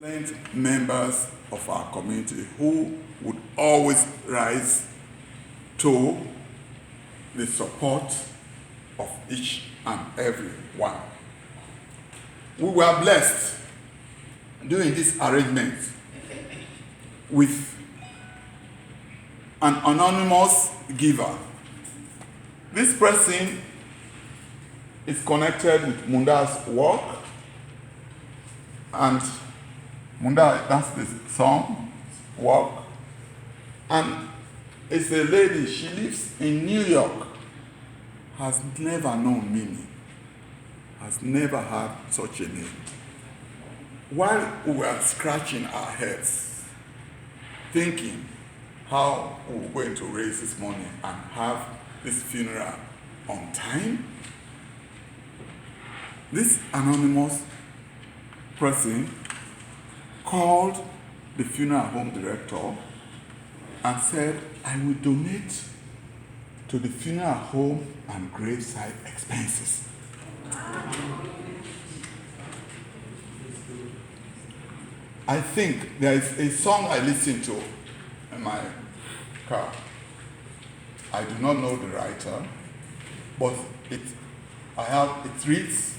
Members of our community who would always rise to the support of each and every one. We were blessed doing this arrangement with an anonymous giver. This person is connected with Munda's work, and Munda, that's the song, work. And it's a lady, she lives in New York, has never known Mimi, has never had such a name. While we were scratching our heads, thinking how we were going to raise this money and have this funeral on time, this anonymous person called the funeral home director and said, I will donate to the funeral home and graveside expenses. I think there is a song I listen to in my car. I do not know the writer, but it reads,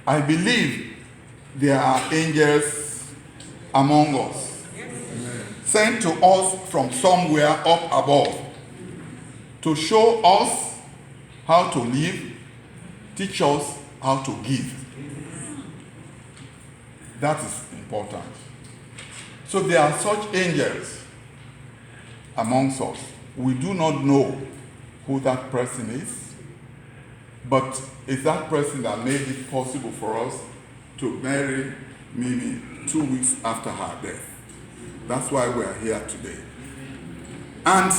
I believe there are angels among us, sent to us from somewhere up above to show us how to live, teach us how to give. That is important. So there are such angels amongst us. We do not know who that person is, but it's that person that made it possible for us to bury Mimi 2 weeks after her death. That's why we are here today. And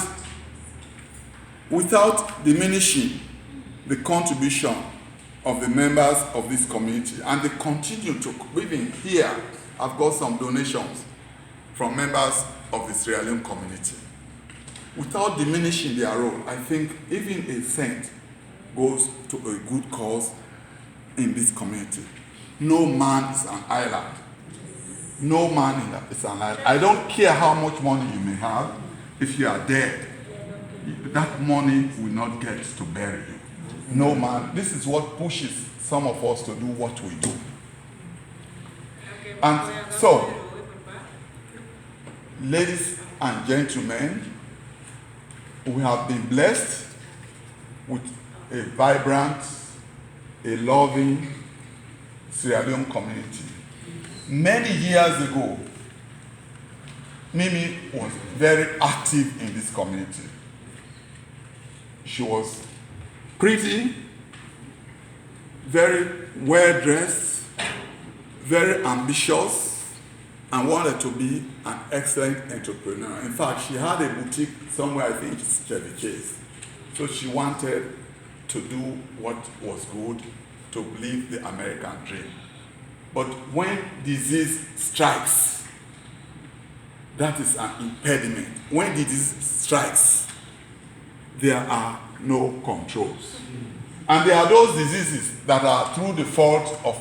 without diminishing the contribution of the members of this community, and they continue to, even here, I've got some donations from members of the Sierra Leone community. Without diminishing their role, I think even a cent goes to a good cause in this community. No man is an island. No man is an island. I don't care how much money you may have. If you are dead, that money will not get to bury you. No man. This is what pushes some of us to do what we do. And so, ladies and gentlemen, we have been blessed with a vibrant, a loving Sierra Leone community. Many years ago, Mimi was very active in this community. She was pretty, very well-dressed, very ambitious, and wanted to be an excellent entrepreneur. In fact, she had a boutique somewhere, I think it's Chevy Chase. So she wanted to do what was good, to live the American dream. But when disease strikes, that is an impediment. When disease strikes, there are no controls. And there are those diseases that are through the fault of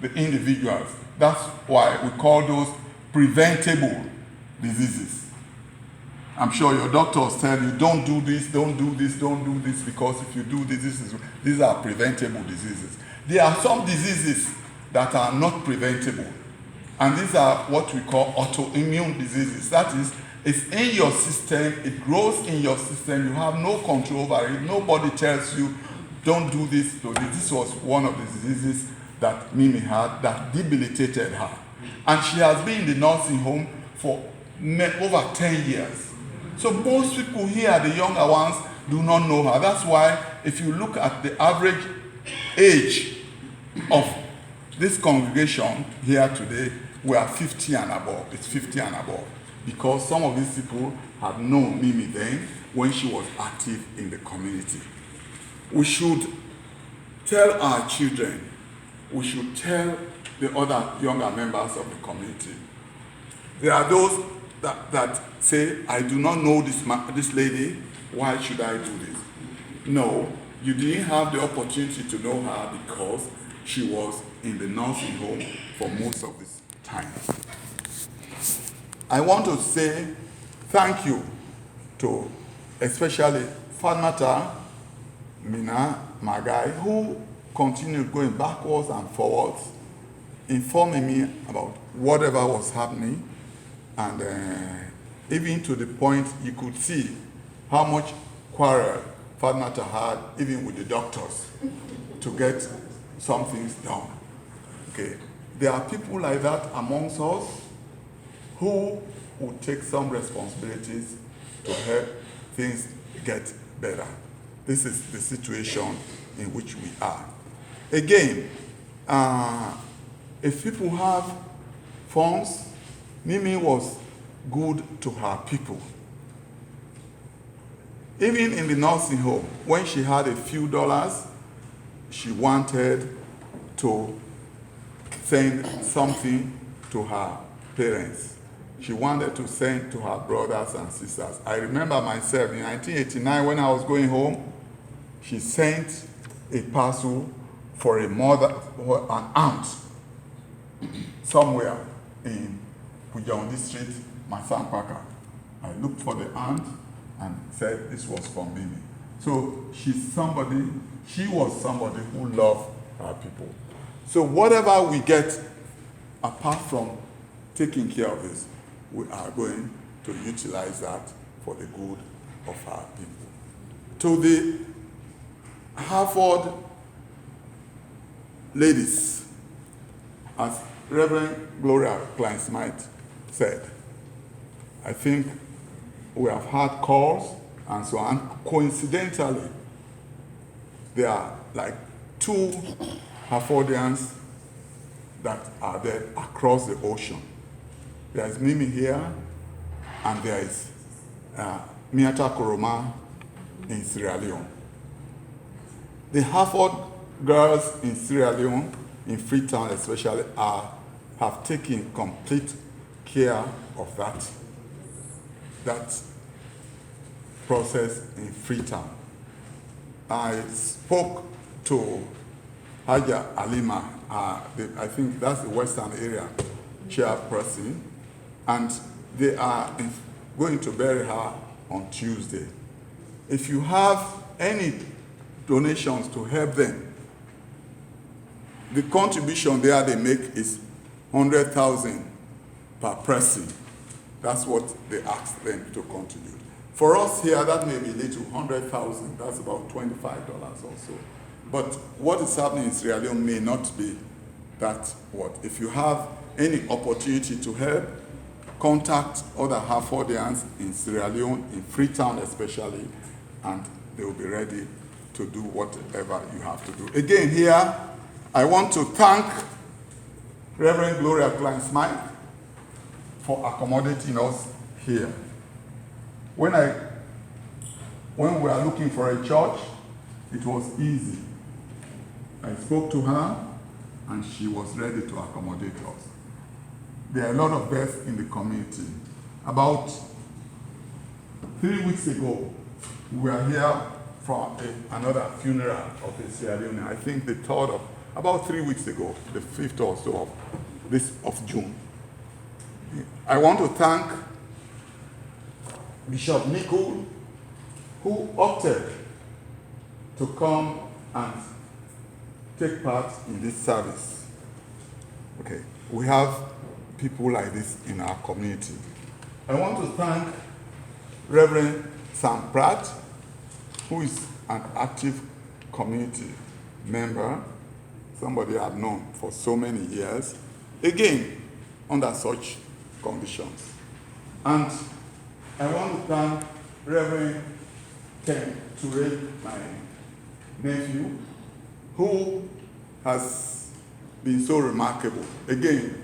the individuals. That's why we call those preventable diseases. I'm sure your doctors tell you, don't do this, don't do this, don't do this, because if you do this, these are preventable diseases. There are some diseases that are not preventable. And these are what we call autoimmune diseases. That is, it's in your system, it grows in your system, you have no control over it, nobody tells you, don't do this. So this was one of the diseases that Mimi had that debilitated her. And she has been in the nursing home for over 10 years. So most people here, the younger ones, do not know her. That's why if you look at the average age of this congregation here today, we are 50 and above. It's 50 and above. Because some of these people had known Mimi then when she was active in the community. We should tell our children, we should tell the other younger members of the community. There are those that say, I do not know this lady, why should I do this? No, you didn't have the opportunity to know her because she was in the nursing home for most of this time. I want to say thank you to especially Fatmata, Mina, my guy, who continued going backwards and forwards, informing me about whatever was happening, and even to the point you could see how much quarrel Fatmata had even with the doctors to get some things done. Okay, there are people like that amongst us who will take some responsibilities to help things get better. This is the situation in which we are. Again, if people have funds, Mimi was good to her people. Even in the nursing home, when she had a few dollars, she wanted to send something to her parents. She wanted to send to her brothers and sisters. I remember myself in 1989 when I was going home, she sent a parcel for a mother, or an aunt, somewhere in Pujaondi Street, Masampaka. I looked for the aunt and said this was from Mimi. So she was somebody who loved her people. So whatever we get, apart from taking care of this, we are going to utilize that for the good of our people. To the Harvard ladies, as Reverend Gloria Klein-Smith said, I think we have had calls and so on. Coincidentally, there are like 2 Harvardians that are there across the ocean. There is Mimi here, and there is Miata Koroma in Sierra Leone. The Harvard girls in Sierra Leone, in Freetown especially, have taken complete care of that process in Freetown. I spoke to Haja Alima, I think that's the Western area chairperson, and they are going to bury her on Tuesday. If you have any donations to help them, the contribution there they make is 100,000 per person. That's what they ask them to contribute. For us here, that may be little, 100,000, that's about $25 or so. But what is happening in Sierra Leone may not be that what. If you have any opportunity to help, contact other Harvardians in Sierra Leone, in Freetown especially, and they will be ready to do whatever you have to do. Again here, I want to thank Reverend Gloria Klein-Smith for accommodating us here. When we were looking for a church, it was easy. I spoke to her, and she was ready to accommodate us. There are a lot of births in the community. About 3 weeks ago, we were here for another funeral of a Sierra Leone. I think the 3rd of, about 3 weeks ago, the 5th or so of June. I want to thank Bishop Nicole, who opted to come and take part in this service. Okay, we have people like this in our community. I want to thank Reverend Sam Pratt, who is an active community member, somebody I've known for so many years, again, under such conditions. And I want to thank Reverend Ken Ture, my nephew, who has been so remarkable. Again,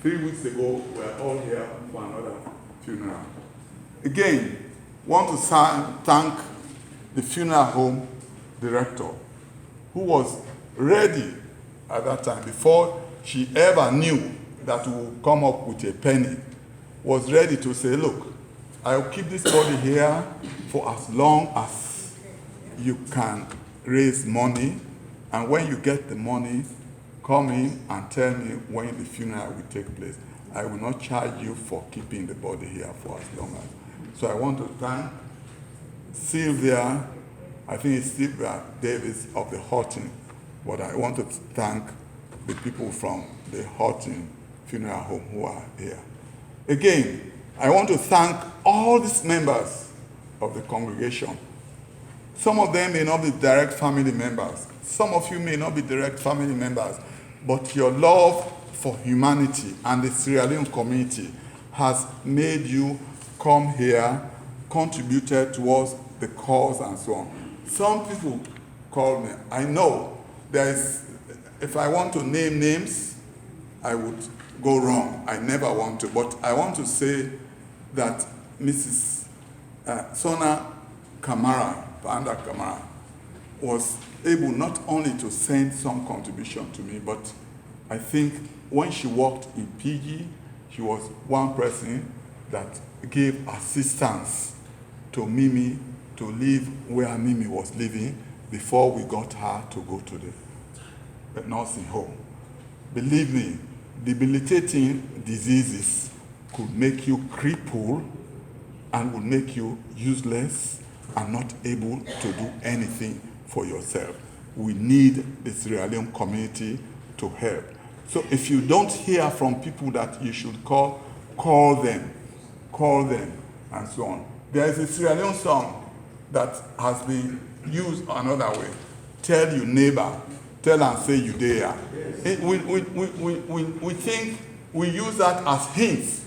3 weeks ago, we were all here for another funeral. Again, want to thank the funeral home director, who was ready at that time, before she ever knew that we would come up with a penny, was ready to say, look, I'll keep this body here for as long as you can raise money, and when you get the money, Call me and tell me when the funeral will take place. I will not charge you for keeping the body here for as long as. So I want to thank Sylvia, I think it's Sylvia Davis of the Horton, but I want to thank the people from the Horton Funeral Home who are here. Again, I want to thank all these members of the congregation. Some of them may not be direct family members. Some of you may not be direct family members, but your love for humanity and the Sierra Leone community has made you come here, contributed towards the cause and so on. Some people call me. I know if I want to name names, I would go wrong. I never want to, but I want to say that Mrs. Sona Kamara, Panda Kamara, was able not only to send some contribution to me, but I think when she worked in PG, she was one person that gave assistance to Mimi to live where Mimi was living before we got her to go to the nursing home. Believe me, debilitating diseases could make you crippled and would make you useless and not able to do anything for yourself. We need the Sierra Leone community to help. So if you don't hear from people that you should call them, and so on. There is a Sierra Leone song that has been used another way. Tell your neighbor, tell and say you there. We think we use that as hints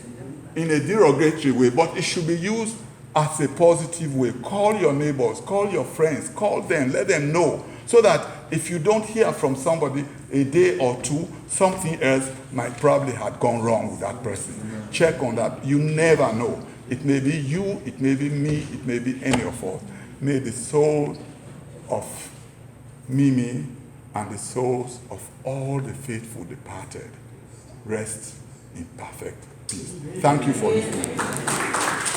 in a derogatory way, but it should be used as a positive way. Call your neighbors, call your friends, call them, let them know, so that if you don't hear from somebody a day or two, something else might probably have gone wrong with that person. Check on that. You never know. It may be you, it may be me, it may be any of us. May the soul of Mimi and the souls of all the faithful departed rest in perfect peace. Thank you for listening.